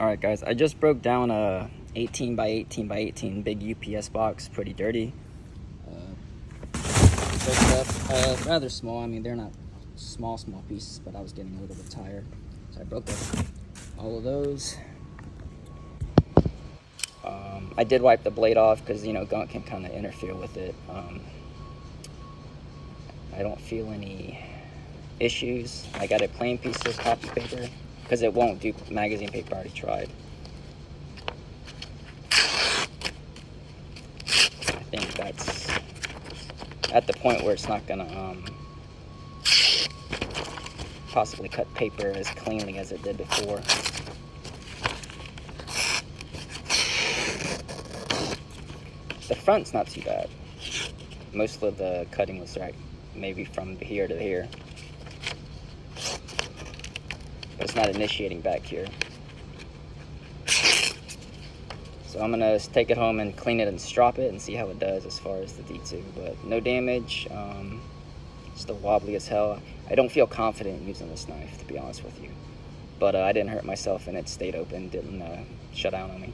Alright guys, I just broke down a 18 by 18 by 18 big UPS box, pretty dirty. Rather small. I mean, they're not small pieces, but I was getting a little bit tired, so I broke up all of those. I did wipe the blade off because, you know, gunk can kind of interfere with it. I don't feel any issues. I got a plain piece of copy paper because it won't do magazine paper. I already tried. I think that's at the point where it's not gonna possibly cut paper as cleanly as it did before. The front's not too bad. Most of the cutting was right, maybe from here to here, but it's not initiating back here. So I'm gonna take it home and clean it and strop it and see how it does as far as the D2, but no damage. Still wobbly as hell. I don't feel confident using this knife, to be honest with you, but I didn't hurt myself and it stayed open, didn't shut down on me.